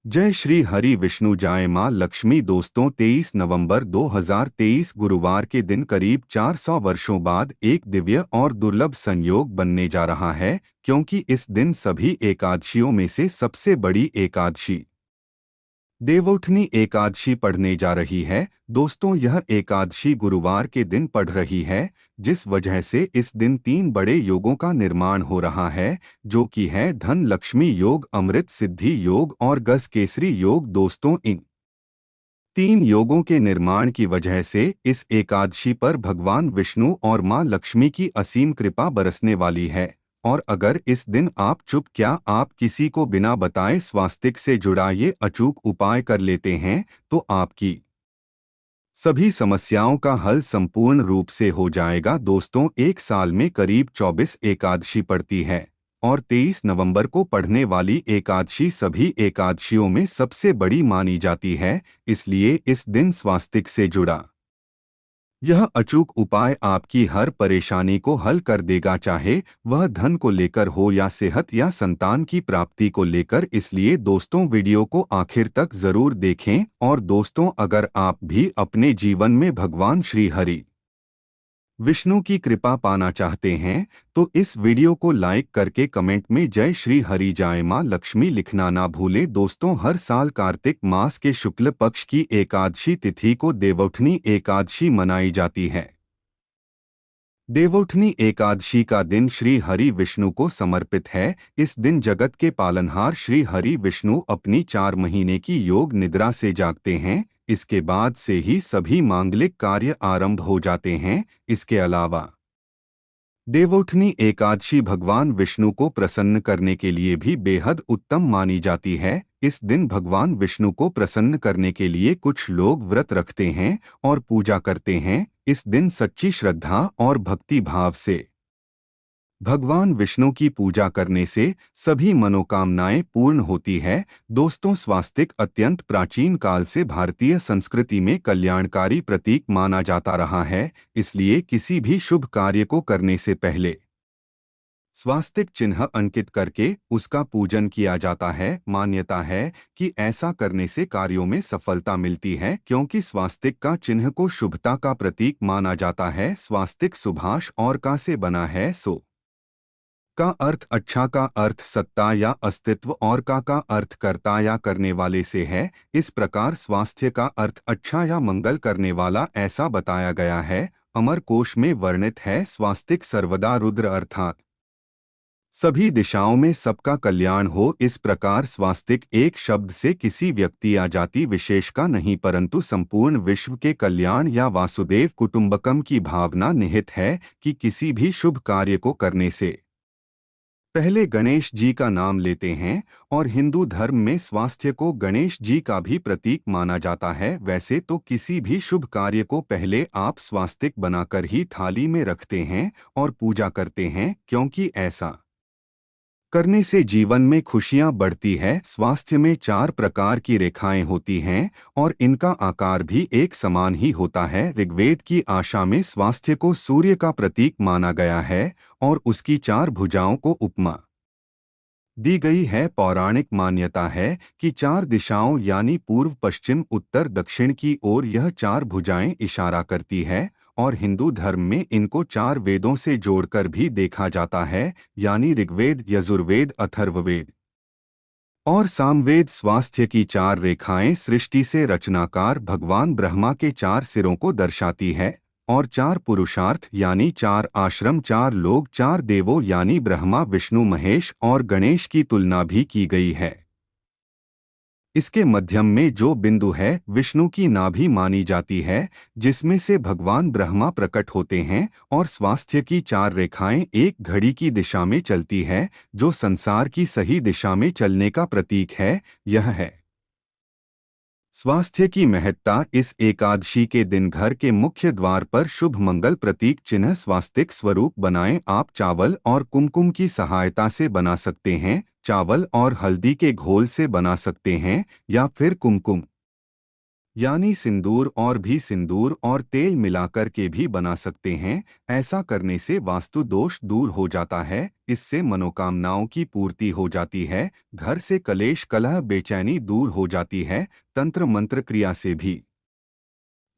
जय श्री हरि विष्णु जय मां लक्ष्मी। दोस्तों 23 नवंबर 2023 गुरुवार के दिन करीब 400 वर्षों बाद एक दिव्य और दुर्लभ संयोग बनने जा रहा है, क्योंकि इस दिन सभी एकादशियों में से सबसे बड़ी एकादशी देवउठनी एकादशी पढ़ने जा रही है। दोस्तों यह एकादशी गुरुवार के दिन पढ़ रही है, जिस वजह से इस दिन तीन बड़े योगों का निर्माण हो रहा है, जो कि है धन लक्ष्मी योग, अमृत सिद्धि योग और गज केसरी योग। दोस्तों इन तीन योगों के निर्माण की वजह से इस एकादशी पर भगवान विष्णु और मां लक्ष्मी की असीम कृपा बरसने वाली है। और अगर इस दिन आप आप किसी को बिना बताए स्वास्तिक से जुड़ा ये अचूक उपाय कर लेते हैं, तो आपकी सभी समस्याओं का हल संपूर्ण रूप से हो जाएगा। दोस्तों एक साल में करीब 24 एकादशी पड़ती है और 23 नवंबर को पढ़ने वाली एकादशी सभी एकादशियों में सबसे बड़ी मानी जाती है। इसलिए इस दिन स्वास्तिक से जुड़ा यह अचूक उपाय आपकी हर परेशानी को हल कर देगा, चाहे वह धन को लेकर हो या सेहत या संतान की प्राप्ति को लेकर। इसलिए दोस्तों वीडियो को आखिर तक जरूर देखें। और दोस्तों अगर आप भी अपने जीवन में भगवान श्री हरि विष्णु की कृपा पाना चाहते हैं, तो इस वीडियो को लाइक करके कमेंट में जय श्री हरि जय मां लक्ष्मी लिखना ना भूलें। दोस्तों हर साल कार्तिक मास के शुक्ल पक्ष की एकादशी तिथि को देवउठनी एकादशी मनाई जाती है। देवउठनी एकादशी का दिन श्री हरि विष्णु को समर्पित है। इस दिन जगत के पालनहार श्री हरि विष्णु अपनी 4 महीने की योग निद्रा से जागते हैं। इसके बाद से ही सभी मांगलिक कार्य आरंभ हो जाते हैं। इसके अलावा देवउठनी एकादशी भगवान विष्णु को प्रसन्न करने के लिए भी बेहद उत्तम मानी जाती है। इस दिन भगवान विष्णु को प्रसन्न करने के लिए कुछ लोग व्रत रखते हैं और पूजा करते हैं। इस दिन सच्ची श्रद्धा और भक्ति भाव से भगवान विष्णु की पूजा करने से सभी मनोकामनाएं पूर्ण होती है। दोस्तों स्वास्तिक अत्यंत प्राचीन काल से भारतीय संस्कृति में कल्याणकारी प्रतीक माना जाता रहा है। इसलिए किसी भी शुभ कार्य को करने से पहले स्वास्तिक चिन्ह अंकित करके उसका पूजन किया जाता है। मान्यता है कि ऐसा करने से कार्यों में सफलता मिलती है, क्योंकि स्वास्तिक का चिन्ह को शुभता का प्रतीक माना जाता है। स्वास्तिक सुभाष और का से बना है। सो का अर्थ अच्छा, का अर्थ सत्ता या अस्तित्व और का अर्थ कर्ता या करने वाले से है। इस प्रकार स्वास्थ्य का अर्थ अच्छा या मंगल करने वाला ऐसा बताया गया है। अमर कोश में वर्णित है, स्वास्तिक सर्वदा रुद्र अर्थात सभी दिशाओं में सबका कल्याण हो। इस प्रकार स्वास्तिक एक शब्द से किसी व्यक्ति या जाति विशेष का नहीं, परंतु संपूर्ण विश्व के कल्याण या वासुदेव कुटुंबकम की भावना निहित है कि किसी भी शुभ कार्य को करने से पहले गणेश जी का नाम लेते हैं। और हिंदू धर्म में स्वास्थ्य को गणेश जी का भी प्रतीक माना जाता है। वैसे तो किसी भी शुभ कार्य को पहले आप स्वास्तिक बनाकर ही थाली में रखते हैं और पूजा करते हैं, क्योंकि ऐसा करने से जीवन में खुशियां बढ़ती है। स्वास्थ्य में 4 प्रकार की रेखाएं होती हैं और इनका आकार भी एक समान ही होता है। ऋग्वेद की आशा में स्वास्थ्य को सूर्य का प्रतीक माना गया है और उसकी 4 भुजाओं को उपमा दी गई है। पौराणिक मान्यता है कि 4 दिशाओं यानी पूर्व पश्चिम उत्तर दक्षिण की ओर यह 4 भुजाएं इशारा करती है। और हिंदू धर्म में इनको 4 वेदों से जोड़कर भी देखा जाता है, यानी ऋग्वेद, यजुर्वेद, अथर्ववेद और सामवेद। स्वास्थ्य की 4 रेखाएं सृष्टि से रचनाकार भगवान ब्रह्मा के 4 सिरों को दर्शाती है। और 4 पुरुषार्थ यानी 4 आश्रम, 4 लोग, 4 देवों यानी ब्रह्मा, विष्णु, महेश और गणेश की तुलना भी की गई है। इसके मध्यम में जो बिंदु है विष्णु की नाभि मानी जाती है, जिसमें से भगवान ब्रह्मा प्रकट होते हैं। और स्वास्थ्य की 4 रेखाएं एक घड़ी की दिशा में चलती है, जो संसार की सही दिशा में चलने का प्रतीक है। यह है स्वास्थ्य की महत्ता। इस एकादशी के दिन घर के मुख्य द्वार पर शुभ मंगल प्रतीक चिन्ह स्वास्तिक स्वरूप बनाएं। आप चावल और कुमकुम की सहायता से बना सकते हैं, चावल और हल्दी के घोल से बना सकते हैं, या फिर कुमकुम यानी सिंदूर और तेल मिलाकर के भी बना सकते हैं। ऐसा करने से वास्तु दोष दूर हो जाता है, इससे मनोकामनाओं की पूर्ति हो जाती है, घर से कलेश कलह बेचैनी दूर हो जाती है, तंत्र मंत्र क्रिया से भी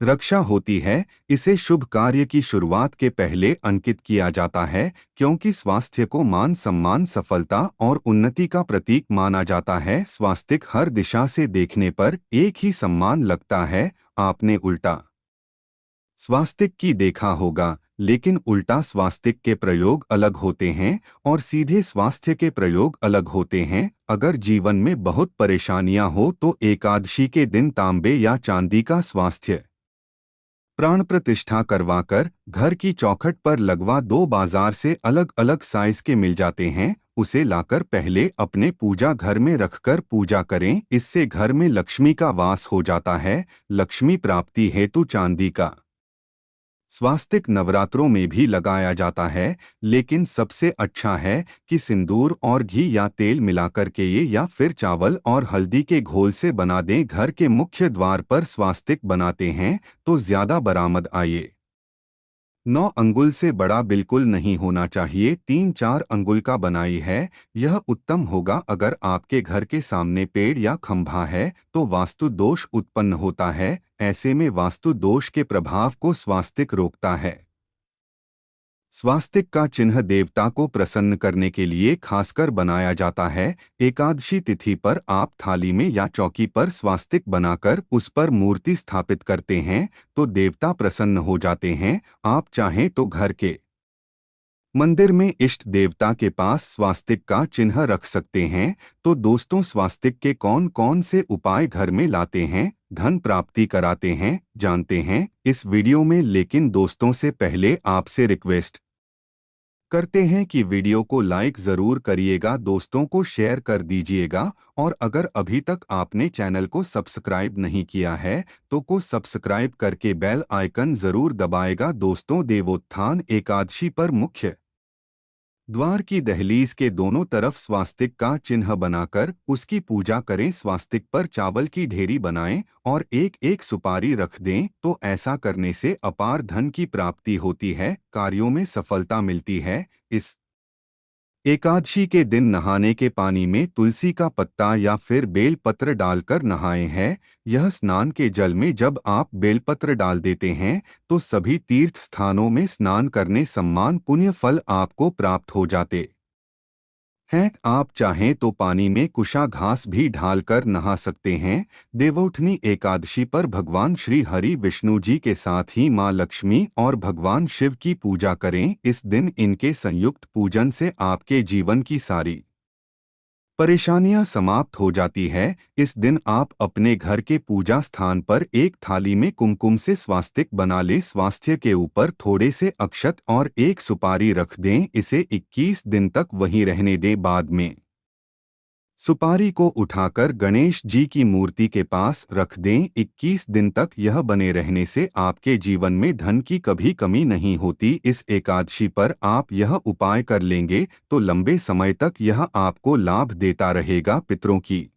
रक्षा होती है। इसे शुभ कार्य की शुरुआत के पहले अंकित किया जाता है, क्योंकि स्वास्थ्य को मान सम्मान सफलता और उन्नति का प्रतीक माना जाता है। स्वास्तिक हर दिशा से देखने पर एक ही सम्मान लगता है। आपने उल्टा स्वास्तिक की देखा होगा, लेकिन उल्टा स्वास्तिक के प्रयोग अलग होते हैं और सीधे स्वास्थ्य के प्रयोग अलग होते हैं। अगर जीवन में बहुत परेशानियां हो तो एकादशी के दिन तांबे या चांदी का स्वास्थ्य प्राण प्रतिष्ठा करवाकर घर की चौखट पर लगवा दो। बाजार से अलग अलग साइज के मिल जाते हैं, उसे लाकर पहले अपने पूजा घर में रखकर पूजा करें। इससे घर में लक्ष्मी का वास हो जाता है। लक्ष्मी प्राप्ति हेतु चांदी का स्वास्तिक नवरात्रों में भी लगाया जाता है, लेकिन सबसे अच्छा है कि सिंदूर और घी या तेल मिलाकर के ये या फिर चावल और हल्दी के घोल से बना दें। घर के मुख्य द्वार पर स्वास्तिक बनाते हैं तो ज्यादा बरामद आए। 9 अंगुल से बड़ा बिल्कुल नहीं होना चाहिए, 3-4 अंगुल का बनाई है। यह उत्तम होगा। अगर आपके घर के सामने पेड़ या खंभा है तो वास्तु दोष उत्पन्न होता है। ऐसे में वास्तु दोष के प्रभाव को स्वास्तिक रोकता है। स्वास्तिक का चिन्ह देवता को प्रसन्न करने के लिए खासकर बनाया जाता है। एकादशी तिथि पर आप थाली में या चौकी पर स्वास्तिक बनाकर उस पर मूर्ति स्थापित करते हैं तो देवता प्रसन्न हो जाते हैं। आप चाहें तो घर के मंदिर में इष्ट देवता के पास स्वास्तिक का चिन्ह रख सकते हैं। तो दोस्तों, स्वास्तिक के कौन कौन से उपाय घर में लाते हैं, धन प्राप्ति कराते हैं, जानते हैं इस वीडियो में। लेकिन दोस्तों, से पहले आपसे रिक्वेस्ट करते हैं कि वीडियो को लाइक ज़रूर करिएगा, दोस्तों को शेयर कर दीजिएगा, और अगर अभी तक आपने चैनल को सब्सक्राइब नहीं किया है तो सब्सक्राइब करके बेल आइकन ज़रूर दबाएगा। दोस्तों, देवोत्थान एकादशी पर मुख्य द्वार की दहलीज के दोनों तरफ स्वास्तिक का चिन्ह बनाकर उसकी पूजा करें। स्वास्तिक पर चावल की ढेरी बनाएं और एक एक सुपारी रख दें। तो ऐसा करने से अपार धन की प्राप्ति होती है, कार्यों में सफलता मिलती है। इस एकादशी के दिन नहाने के पानी में तुलसी का पत्ता या फिर बेलपत्र डालकर नहाएं हैं। यह स्नान के जल में जब आप बेलपत्र डाल देते हैं तो सभी तीर्थ स्थानों में स्नान करने सम्मान पुण्य फल आपको प्राप्त हो जाते हैं। आप चाहें तो पानी में कुशा घास भी ढालकर नहा सकते हैं। देवउठनी एकादशी पर भगवान श्री हरि विष्णु जी के साथ ही मां लक्ष्मी और भगवान शिव की पूजा करें। इस दिन इनके संयुक्त पूजन से आपके जीवन की सारी परेशानियां समाप्त हो जाती है। इस दिन आप अपने घर के पूजा स्थान पर एक थाली में कुमकुम से स्वास्तिक बना ले। स्वास्थ्य के ऊपर थोड़े से अक्षत और एक सुपारी रख दें। इसे 21 दिन तक वहीं रहने दें। बाद में सुपारी को उठाकर गणेश जी की मूर्ति के पास रख दें। 21 दिन तक यह बने रहने से आपके जीवन में धन की कभी कमी नहीं होती। इस एकादशी पर आप यह उपाय कर लेंगे तो लंबे समय तक यह आपको लाभ देता रहेगा। पितरों की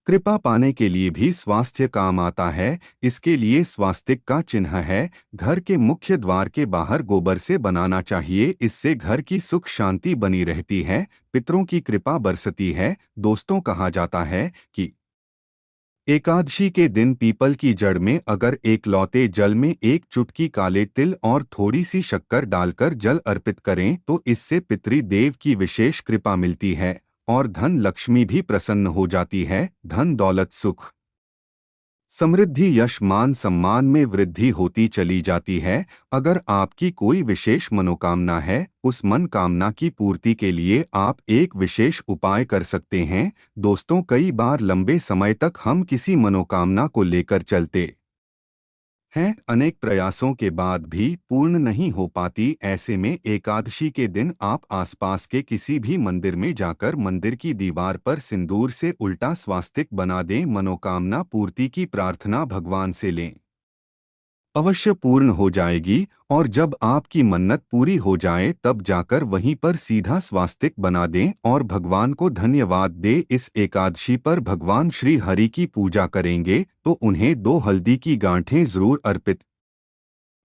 कृपा पाने के लिए भी स्वास्थ्य काम आता है। इसके लिए स्वास्तिक का चिन्ह है। घर के मुख्य द्वार के बाहर गोबर से बनाना चाहिए। इससे घर की सुख शांति बनी रहती है, पितरों की कृपा बरसती है। दोस्तों, कहा जाता है कि एकादशी के दिन पीपल की जड़ में अगर एक लौटे जल में एक चुटकी काले तिल और थोड़ी सी शक्कर डालकर जल अर्पित करें तो इससे पितृदेव की विशेष कृपा मिलती है और धन लक्ष्मी भी प्रसन्न हो जाती है। धन दौलत सुख समृद्धि यश मान सम्मान में वृद्धि होती चली जाती है। अगर आपकी कोई विशेष मनोकामना है, उस मन कामना की पूर्ति के लिए आप एक विशेष उपाय कर सकते हैं। दोस्तों, कई बार लंबे समय तक हम किसी मनोकामना को लेकर चलते हैं, अनेक प्रयासों के बाद भी पूर्ण नहीं हो पाती। ऐसे में एकादशी के दिन आप आसपास के किसी भी मंदिर में जाकर मंदिर की दीवार पर सिंदूर से उल्टा स्वास्तिक बना दें। मनोकामना पूर्ति की प्रार्थना भगवान से लें। अवश्य पूर्ण हो जाएगी और जब आपकी मन्नत पूरी हो जाए तब जाकर वहीं पर सीधा स्वास्तिक बना दें और भगवान को धन्यवाद दे। इस एकादशी पर भगवान श्री हरि की पूजा करेंगे तो उन्हें 2 हल्दी की गांठें जरूर अर्पित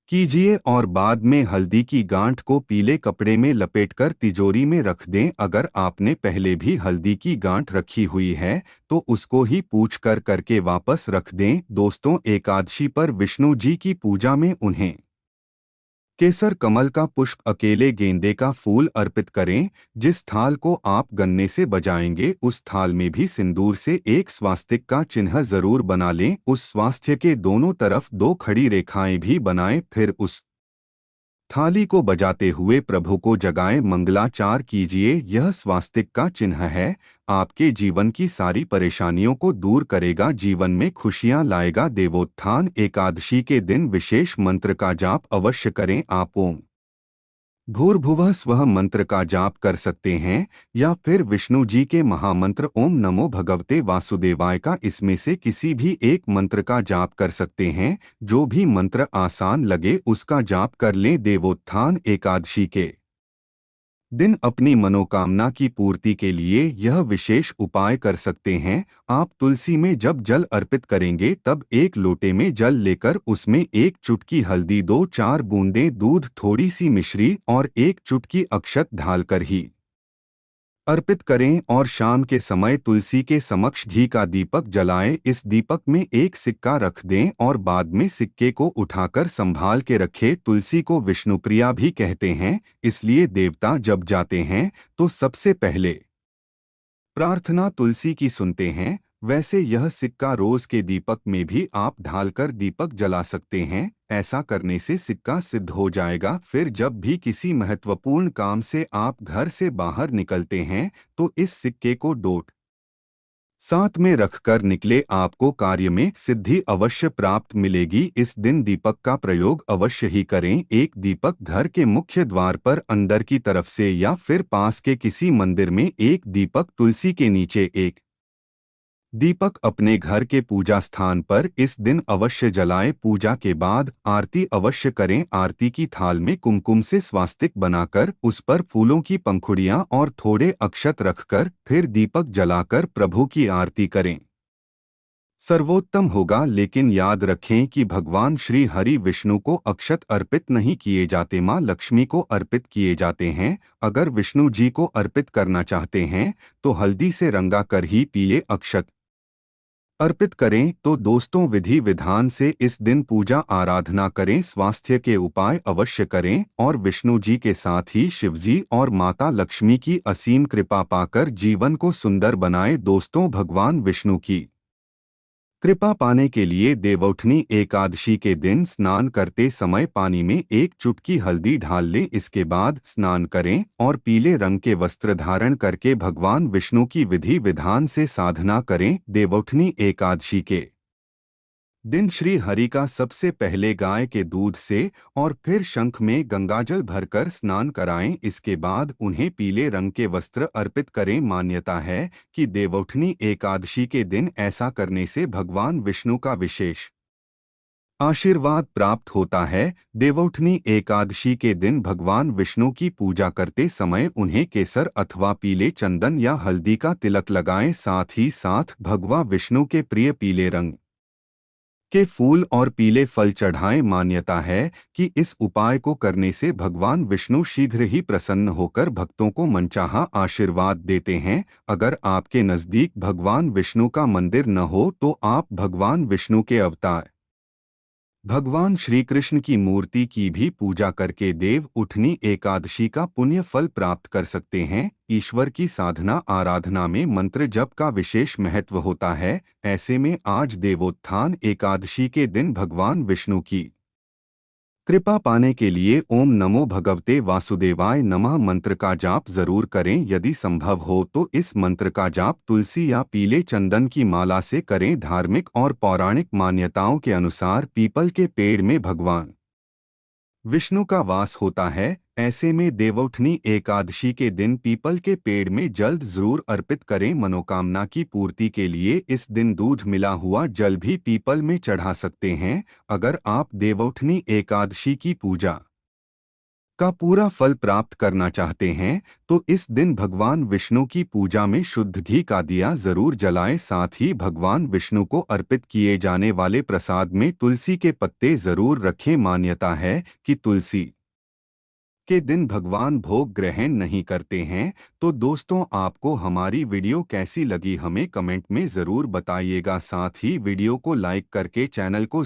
कीजिए और बाद में हल्दी की गांठ को पीले कपड़े में लपेटकर तिजोरी में रख दें। अगर आपने पहले भी हल्दी की गांठ रखी हुई है तो उसको ही पूछ कर करके वापस रख दें। दोस्तों, एकादशी पर विष्णु जी की पूजा में उन्हें केसर कमल का पुष्प, अकेले गेंदे का फूल अर्पित करें। जिस थाल को आप गन्ने से बजाएंगे उस थाल में भी सिंदूर से एक स्वास्तिक का चिन्ह जरूर बना लें। उस स्वास्थ्य के दोनों तरफ 2 खड़ी रेखाएं भी बनाएं। फिर उस थाली को बजाते हुए प्रभु को जगाएं, मंगलाचार कीजिए। यह स्वास्तिक का चिन्ह है, आपके जीवन की सारी परेशानियों को दूर करेगा, जीवन में खुशियां लाएगा। देवोत्थान एकादशी के दिन विशेष मंत्र का जाप अवश्य करें। आप ओम भूर्भुवः स्वः मंत्र का जाप कर सकते हैं या फिर विष्णु जी के महामंत्र ओम नमो भगवते वासुदेवाय का इसमें से किसी भी एक मंत्र का जाप कर सकते हैं। जो भी मंत्र आसान लगे उसका जाप कर लें। देवोत्थान एकादशी के दिन अपनी मनोकामना की पूर्ति के लिए यह विशेष उपाय कर सकते हैं। आप तुलसी में जब जल अर्पित करेंगे तब 1 लोटे में जल लेकर उसमें 1 चुटकी हल्दी, 2-4 बूंदें दूध, थोड़ी सी मिश्री और 1 चुटकी अक्षत ढालकर ही अर्पित करें और शाम के समय तुलसी के समक्ष घी का दीपक जलाएं। इस दीपक में 1 सिक्का रख दें और बाद में सिक्के को उठाकर संभाल के रखें। तुलसी को विष्णुप्रिया भी कहते हैं, इसलिए देवता जब जाते हैं तो सबसे पहले प्रार्थना तुलसी की सुनते हैं। वैसे यह सिक्का रोज के दीपक में भी आप ढालकर दीपक जला सकते हैं। ऐसा करने से सिक्का सिद्ध हो जाएगा। फिर जब भी किसी महत्वपूर्ण काम से आप घर से बाहर निकलते हैं तो इस सिक्के को डोट साथ में रखकर निकले, आपको कार्य में सिद्धि अवश्य प्राप्त मिलेगी। इस दिन दीपक का प्रयोग अवश्य ही करें। एक दीपक घर के मुख्य द्वार पर अंदर की तरफ से या फिर पास के किसी मंदिर में, एक दीपक तुलसी के नीचे, एक दीपक अपने घर के पूजा स्थान पर इस दिन अवश्य जलाएं। पूजा के बाद आरती अवश्य करें। आरती की थाल में कुमकुम से स्वास्तिक बनाकर उस पर फूलों की पंखुड़ियां और थोड़े अक्षत रखकर फिर दीपक जलाकर प्रभु की आरती करें, सर्वोत्तम होगा। लेकिन याद रखें कि भगवान श्री हरि विष्णु को अक्षत अर्पित नहीं किए जाते, माँ लक्ष्मी को अर्पित किए जाते हैं। अगर विष्णु जी को अर्पित करना चाहते हैं तो हल्दी से रंगा कर ही पीले अक्षत अर्पित करें। तो दोस्तों, विधि विधान से इस दिन पूजा आराधना करें, स्वास्थ्य के उपाय अवश्य करें और विष्णु जी के साथ ही शिवजी और माता लक्ष्मी की असीम कृपा पाकर जीवन को सुंदर बनाएं। दोस्तों, भगवान विष्णु की कृपा पाने के लिए देवउठनी एकादशी के दिन स्नान करते समय पानी में 1 चुटकी हल्दी डाल लें। इसके बाद स्नान करें और पीले रंग के वस्त्र धारण करके भगवान विष्णु की विधि विधान से साधना करें। देवउठनी एकादशी के दिन श्री हरि का सबसे पहले गाय के दूध से और फिर शंख में गंगाजल भरकर स्नान कराएं। इसके बाद उन्हें पीले रंग के वस्त्र अर्पित करें। मान्यता है कि देवउठनी एकादशी के दिन ऐसा करने से भगवान विष्णु का विशेष आशीर्वाद प्राप्त होता है। देवउठनी एकादशी के दिन भगवान विष्णु की पूजा करते समय उन्हें केसर अथवा पीले चंदन या हल्दी का तिलक लगाएं। साथ ही साथ भगवान विष्णु के प्रिय पीले रंग के फूल और पीले फल चढ़ाएं। मान्यता है कि इस उपाय को करने से भगवान विष्णु शीघ्र ही प्रसन्न होकर भक्तों को मनचाहा आशीर्वाद देते हैं। अगर आपके नज़दीक भगवान विष्णु का मंदिर न हो तो आप भगवान विष्णु के अवतार भगवान श्री कृष्ण की मूर्ति की भी पूजा करके देव उठनी एकादशी का पुण्य फल प्राप्त कर सकते हैं। ईश्वर की साधना आराधना में मंत्र जप का विशेष महत्व होता है। ऐसे में आज देवोत्थान एकादशी के दिन भगवान विष्णु की कृपा पाने के लिए ओम नमो भगवते वासुदेवाय नमः मंत्र का जाप जरूर करें। यदि संभव हो तो इस मंत्र का जाप तुलसी या पीले चंदन की माला से करें। धार्मिक और पौराणिक मान्यताओं के अनुसार पीपल के पेड़ में भगवान विष्णु का वास होता है, ऐसे में देवउठनी एकादशी के दिन पीपल के पेड़ में जल जरूर अर्पित करें। मनोकामना की पूर्ति के लिए इस दिन दूध मिला हुआ जल भी पीपल में चढ़ा सकते हैं। अगर आप देवउठनी एकादशी की पूजा का पूरा फल प्राप्त करना चाहते हैं तो इस दिन भगवान विष्णु की पूजा में शुद्ध घी का दिया जरूर जलाएं। साथ ही भगवान विष्णु को अर्पित किए जाने वाले प्रसाद में तुलसी के पत्ते जरूर रखें। मान्यता है कि तुलसी के दिन भगवान भोग ग्रहण नहीं करते हैं। तो दोस्तों, आपको हमारी वीडियो कैसी लगी हमें कमेंट में ज़रूर बताइएगा। साथ ही वीडियो को लाइक करके चैनल को